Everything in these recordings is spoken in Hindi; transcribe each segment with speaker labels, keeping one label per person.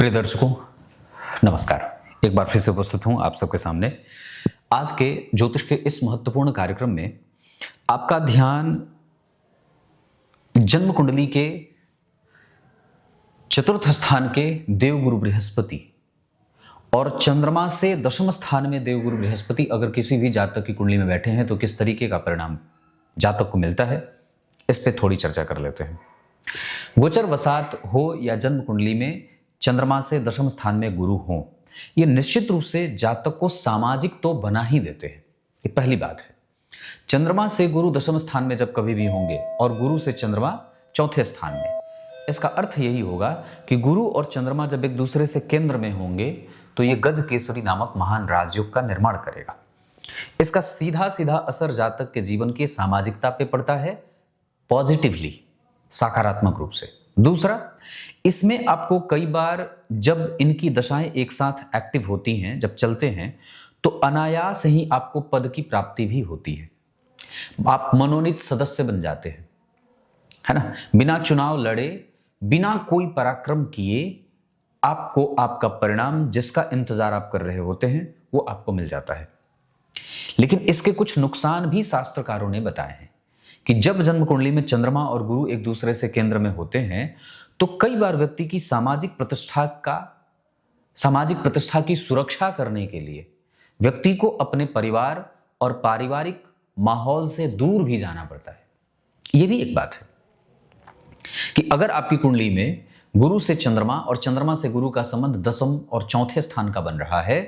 Speaker 1: प्रिय दर्शकों, नमस्कार। एक बार फिर से उपस्थित हूं आप सबके सामने। आज के ज्योतिष के इस महत्वपूर्ण कार्यक्रम में आपका ध्यान जन्म कुंडली के चतुर्थ स्थान के देवगुरु बृहस्पति और चंद्रमा से दशम स्थान में देवगुरु बृहस्पति अगर किसी भी जातक की कुंडली में बैठे हैं तो किस तरीके का परिणाम जातक को मिलता है, इस पे थोड़ी चर्चा कर लेते हैं। गोचर वसात हो या जन्म कुंडली में चंद्रमा से दशम स्थान में गुरु हो, ये निश्चित रूप से जातक को सामाजिक तो बना ही देते हैं। ये पहली बात है। चंद्रमा से गुरु दशम स्थान में जब कभी भी होंगे और गुरु से चंद्रमा चौथे स्थान में, इसका अर्थ यही होगा कि गुरु और चंद्रमा जब एक दूसरे से केंद्र में होंगे तो ये गज केसरी नामक महान राजयोग का निर्माण करेगा। इसका सीधा सीधा असर जातक के जीवन की सामाजिकता पे पड़ता है, पॉजिटिवली, सकारात्मक रूप से। दूसरा, इसमें आपको कई बार जब इनकी दशाएं एक साथ एक्टिव होती हैं, जब चलते हैं, तो अनायास ही आपको पद की प्राप्ति भी होती है। आप मनोनीत सदस्य बन जाते हैं, है ना। बिना चुनाव लड़े, बिना कोई पराक्रम किए आपको आपका परिणाम जिसका इंतजार आप कर रहे होते हैं वो आपको मिल जाता है। लेकिन इसके कुछ नुकसान भी शास्त्रकारों ने बताए हैं कि जब जन्म कुंडली में चंद्रमा और गुरु एक दूसरे से केंद्र में होते हैं तो कई बार व्यक्ति की सामाजिक प्रतिष्ठा की सुरक्षा करने के लिए व्यक्ति को अपने परिवार और पारिवारिक माहौल से दूर भी जाना पड़ता है। यह भी एक बात है कि अगर आपकी कुंडली में गुरु से चंद्रमा और चंद्रमा से गुरु का संबंध दसम और चौथे स्थान का बन रहा है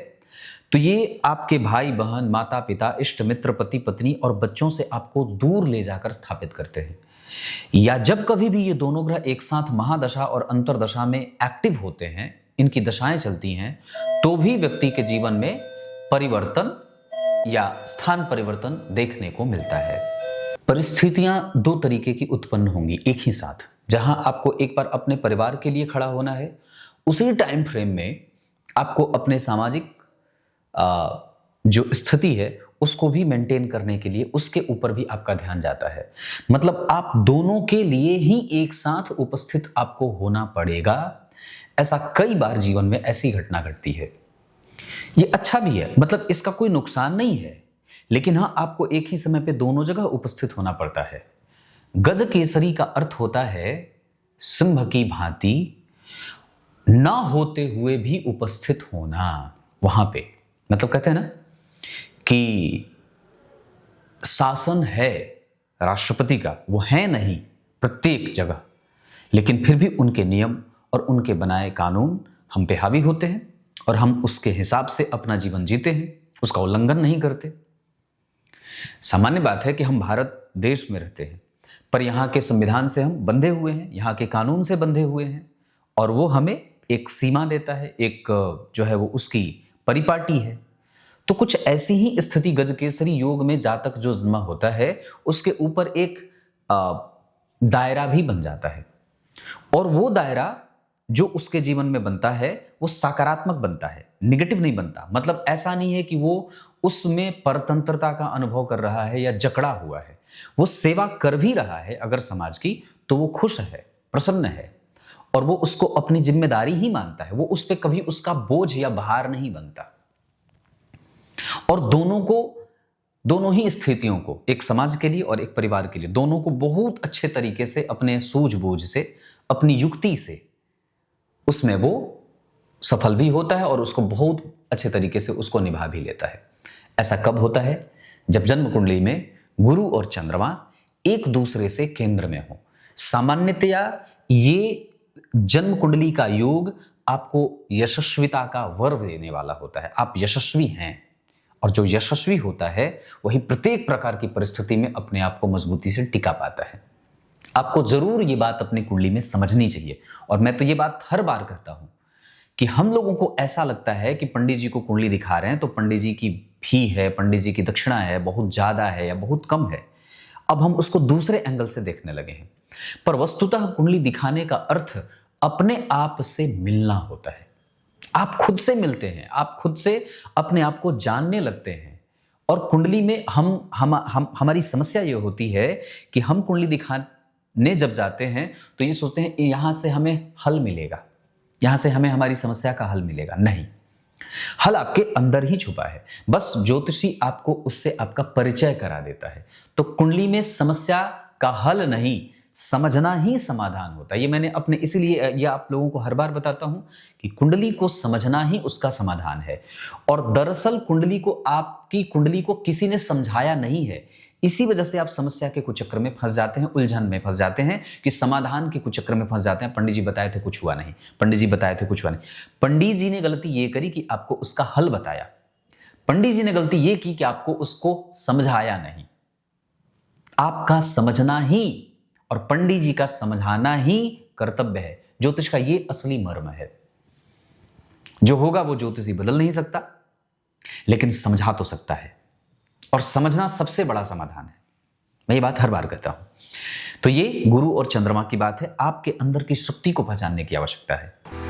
Speaker 1: तो ये आपके भाई बहन, माता पिता, इष्ट मित्र, पति पत्नी और बच्चों से आपको दूर ले जाकर स्थापित करते हैं। या जब कभी भी ये दोनों ग्रह एक साथ महादशा और अंतरदशा में एक्टिव होते हैं, इनकी दशाएं चलती हैं, तो भी व्यक्ति के जीवन में परिवर्तन या स्थान परिवर्तन देखने को मिलता है। परिस्थितियां दो तरीके की उत्पन्न होंगी एक ही साथ। जहां आपको एक बार अपने परिवार के लिए खड़ा होना है, उसी टाइम फ्रेम में आपको अपने सामाजिक जो स्थिति है उसको भी मेंटेन करने के लिए उसके ऊपर भी आपका ध्यान जाता है। मतलब आप दोनों के लिए ही एक साथ उपस्थित आपको होना पड़ेगा। ऐसा कई बार जीवन में ऐसी घटना घटती है। ये अच्छा भी है, मतलब इसका कोई नुकसान नहीं है, लेकिन हाँ, आपको एक ही समय पे दोनों जगह उपस्थित होना पड़ता है। गज केसरी का अर्थ होता है सिंह की भांति ना होते हुए भी उपस्थित होना वहां पे। मतलब कहते हैं ना कि शासन है राष्ट्रपति का, वो है नहीं प्रत्येक जगह, लेकिन फिर भी उनके नियम और उनके बनाए कानून हम पे हावी होते हैं और हम उसके हिसाब से अपना जीवन जीते हैं, उसका उल्लंघन नहीं करते। सामान्य बात है कि हम भारत देश में रहते हैं, पर यहाँ के संविधान से हम बंधे हुए हैं, यहाँ के कानून से बंधे हुए हैं, और वो हमें एक सीमा देता है, एक जो है वो उसकी परिपाटी है। तो कुछ ऐसी ही स्थिति गजकेसरी योग में जातक जो जन्मा होता है उसके ऊपर एक दायरा भी बन जाता है, और वो दायरा जो उसके जीवन में बनता है वो सकारात्मक बनता है, निगेटिव नहीं बनता। मतलब ऐसा नहीं है कि वो उसमें परतंत्रता का अनुभव कर रहा है या जकड़ा हुआ है। वो सेवा कर भी रहा है अगर समाज की, तो वो खुश है, प्रसन्न है, और वो उसको अपनी जिम्मेदारी ही मानता है। वो उस पर कभी उसका बोझ या भार नहीं बनता। और दोनों ही स्थितियों को, एक समाज के लिए और एक परिवार के लिए, दोनों को बहुत अच्छे तरीके से अपने सूझबूझ से, अपनी युक्ति से उसमें वो सफल भी होता है और उसको बहुत अच्छे तरीके से उसको निभा भी लेता है। ऐसा कब होता है? जब जन्म कुंडली में गुरु और चंद्रमा एक दूसरे से केंद्र में हो। सामान्यतया ये जन्म कुंडली का योग आपको यशस्विता का वर देने वाला होता है। आप यशस्वी हैं, और जो यशस्वी होता है वही प्रत्येक प्रकार की परिस्थिति में अपने आप को मजबूती से टिका पाता है। आपको जरूर ये बात अपनी कुंडली में समझनी चाहिए। और मैं तो ये बात हर बार कहता हूं कि हम लोगों को ऐसा लगता है कि पंडित जी को कुंडली दिखा रहे हैं तो पंडित जी की फी है, पंडित जी की दक्षिणा है, बहुत ज्यादा है या बहुत कम है। अब हम उसको दूसरे एंगल से देखने लगे हैं। पर वस्तुतः कुंडली दिखाने का अर्थ अपने आप से मिलना होता है। आप खुद से मिलते हैं, आप खुद से अपने आप को जानने लगते हैं। और कुंडली में हमारी समस्या ये होती है कि हम कुंडली दिखाने जब जाते हैं तो ये सोचते हैं यहां से हमें हल मिलेगा, यहां से हमें हमारी समस्या का हल मिलेगा, नहीं। हल आपके अंदर ही छुपा है, बस ज्योतिषी आपको उससे आपका परिचय करा देता है। तो कुंडली में समस्या का हल नहीं, समझना ही समाधान होता है। ये मैंने अपने इसीलिए यह आप लोगों को हर बार बताता हूं कि कुंडली को समझना ही उसका समाधान है। और दरअसल कुंडली को, आपकी कुंडली को किसी ने समझाया नहीं है, इसी वजह से आप समस्या के कुचक्र में फंस जाते हैं, उलझन में फंस जाते हैं, कि समाधान के कुचक्र में फंस जाते हैं। पंडित जी बताए थे कुछ हुआ नहीं, पंडित जी बताए थे कुछ हुआ नहीं। पंडित जी ने गलती ये करी कि आपको उसका हल बताया, पंडित जी ने गलती ये की कि आपको उसको समझाया नहीं। आपका समझना ही और पंडित जी का समझाना ही कर्तव्य है। ज्योतिष का ये असली मर्म है। जो होगा वो ज्योतिषी बदल नहीं सकता, लेकिन समझा तो सकता है, और समझना सबसे बड़ा समाधान है। मैं ये बात हर बार कहता हूं। तो ये गुरु और चंद्रमा की बात है, आपके अंदर की शक्ति को पहचानने की आवश्यकता है।